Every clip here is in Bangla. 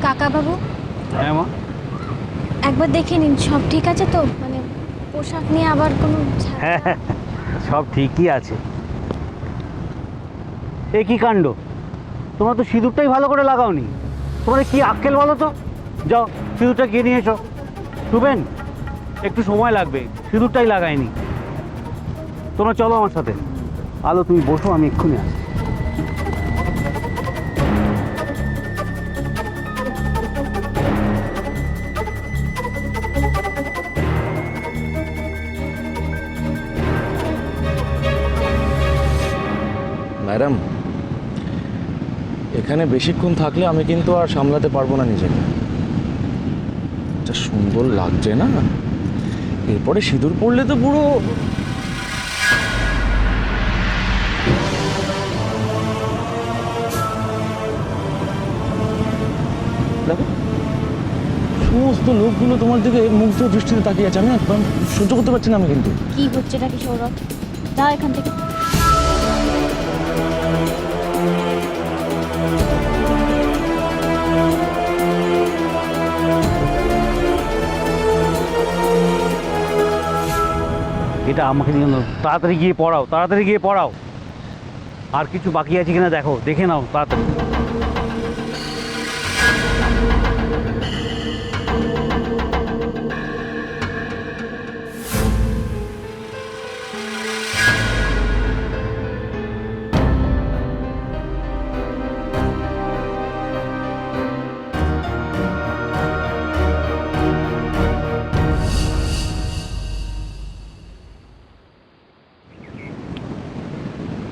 কাকা বাবু, হ্যাঁ মা, একবার দেখে নিন সব ঠিক আছে তো, মানে পোশাক নিয়ে আবার কোনো হ্যাঁ হ্যাঁ, সব ঠিকই আছে। এ কি কাণ্ড, তোমরা তো সিঁদুরটাই ভালো করে লাগাওনি। তোমার কি আক্কেল বলো তো? যাও সিঁদুরটা গিয়ে নিয়ে এসো। শুবেন, একটু সময় লাগবে, সিঁদুরটাই লাগাইনি। তোমরা চলো আমার সাথে। আলো তুমি বসো, আমি এক্ষুনি আসছি। ম্যাডাম, এখানে বেশিক্ষণ থাকলে আমি কিন্তু আর সামলাতে পারবো না নিজেকে। যা সুন্দর লাগছে না, এরপরে সিঁদুর পড়লে তো পুরো দেখো, সমস্ত লোকগুলো তোমার দিকে মুগ্ধ দৃষ্টিতে তাকিয়ে আছে। আমি না সহ্য করতে পারছি না আমি কিন্তু। কি হচ্ছে নাকি সৌরভ, যাও এখান থেকে। এটা আমাকে দিয়ে নাও, তাড়াতাড়ি গিয়ে পড়াও, তাড়াতাড়ি গিয়ে পড়াও। আর কিছু বাকি আছে কিনা দেখো, দেখে নাও তাড়াতাড়ি।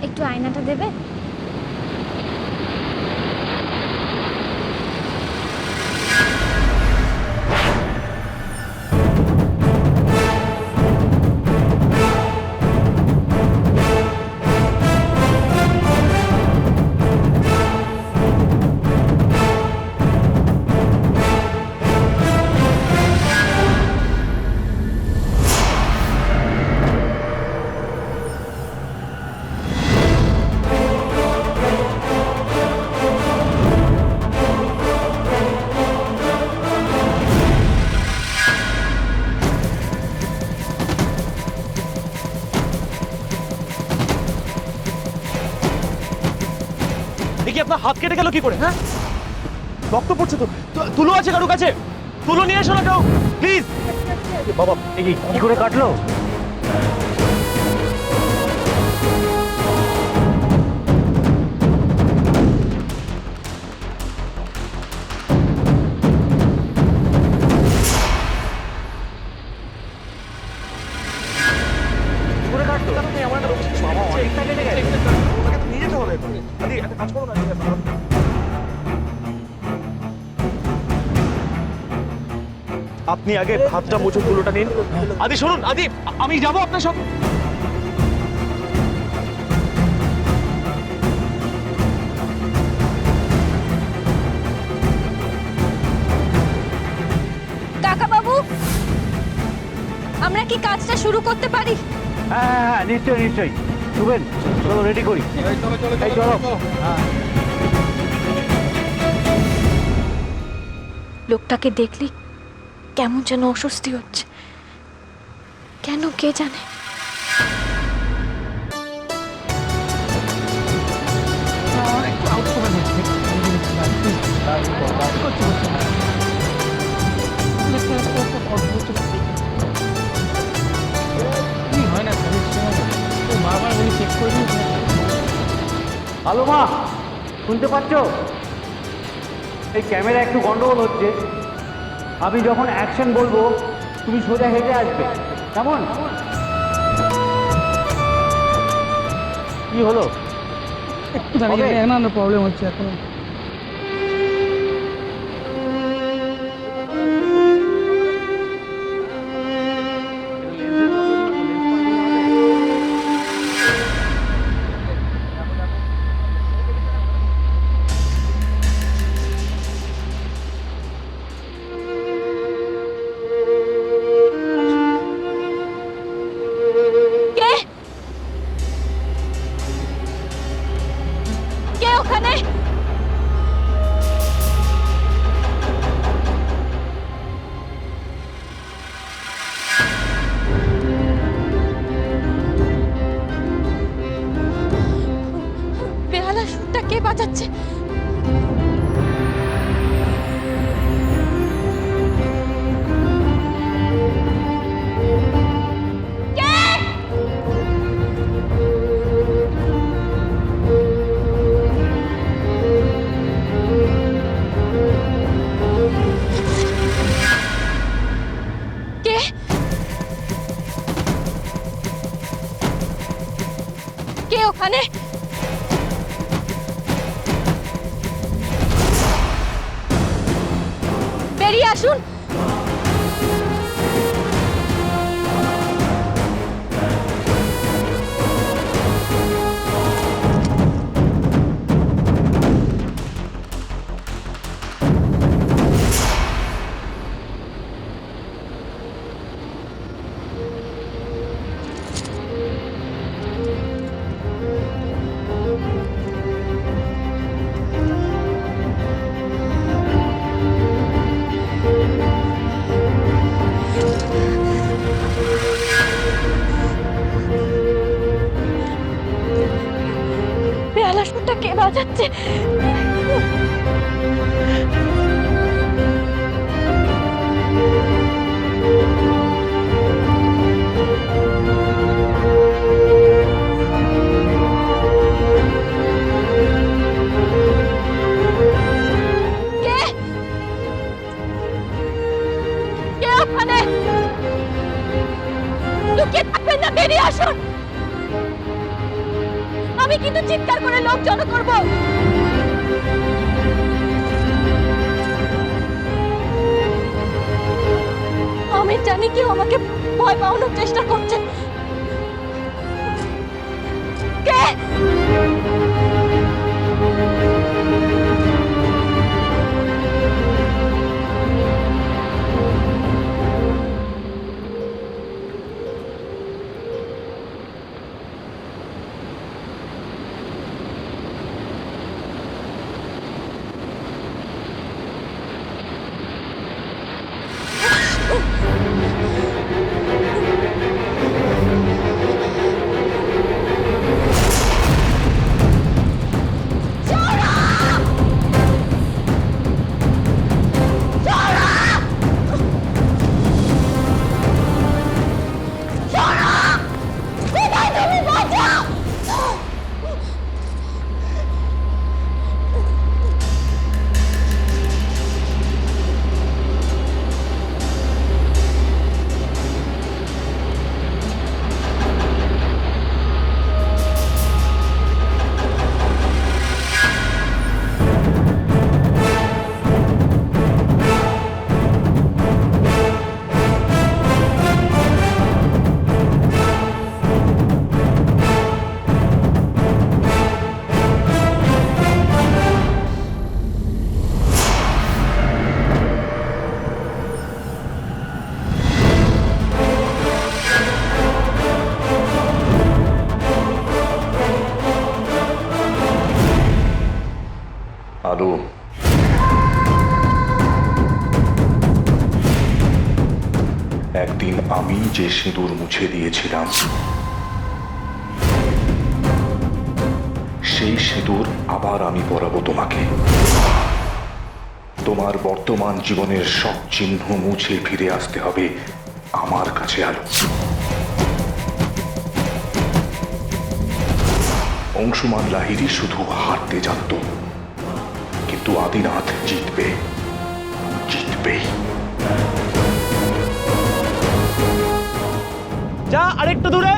একটু আয়নাটা দেবে? দেখি আপনার হাত কেটে গেল কি করে? হ্যাঁ, রক্ত পড়ছে তো। তুলো আছে কারো কাছে? তুলো নিয়ে এসো না কেউ, প্লিজ। বাবা, এই কি করে কাটলো? কি করে কাটলো? আমার একটা রোগ আছে, বাবা, অনেকটা কেটে গেছে। ওটাকে তো নিয়ে যেতে হবে এখন। আদি, একটা কাজ করো না। আপনি আগে হাতটা মুছে তুলোটা নিন। আদি শুনুন, আদি আমি যাবো আপনার সাথে। কাকা বাবু, আমরা কি কাজটা শুরু করতে পারি? হ্যাঁ হ্যাঁ হ্যাঁ, নিশ্চয়ই নিশ্চয়ই। শুবেন, চলো রেডি করি। এই চলো। হ্যাঁ, লোকটাকে দেখলি কেমন যেন অস্বস্তি হচ্ছে, কেন কে জানে। আলো মা, শুনতে পাচ্ছ? এই ক্যামেরা একটু গন্ডগোল হচ্ছে। আমি যখন অ্যাকশন বলবো তুমি সোজা হেঁটে আসবে, কেমন? কি হলো? একটু দাঁড়িয়ে না, প্রবলেম হচ্ছে এখন। কে ওখানে? এখানে? বেরিয়ে আসুন। বেহালা সুরটা কে বাজাচ্ছে? কে? কে ওখানে? লুকিয়ে থাকবেন না, বেরিয়ে আসুন। আমি কিন্তু চিৎকার করে লোক জড়ো করব। আমি জানি কেউ আমাকে ভয় পাওয়ানোর চেষ্টা করছে। কে? আলো, একদিন আমি যে সিঁদুর মুছে দিয়েছিলাম সেই সিঁদুর আবার আমি পরাবো তোমাকে। তোমার বর্তমান জীবনের সব চিহ্ন মুছে ফিরে আসতে হবে আমার কাছে। আলো, অংশুমান লাহিড়ী শুধু হারতে জানত, কিন্তু আদিনাথ জিতবে, জিতবেই। যা আরেকটু দূরে।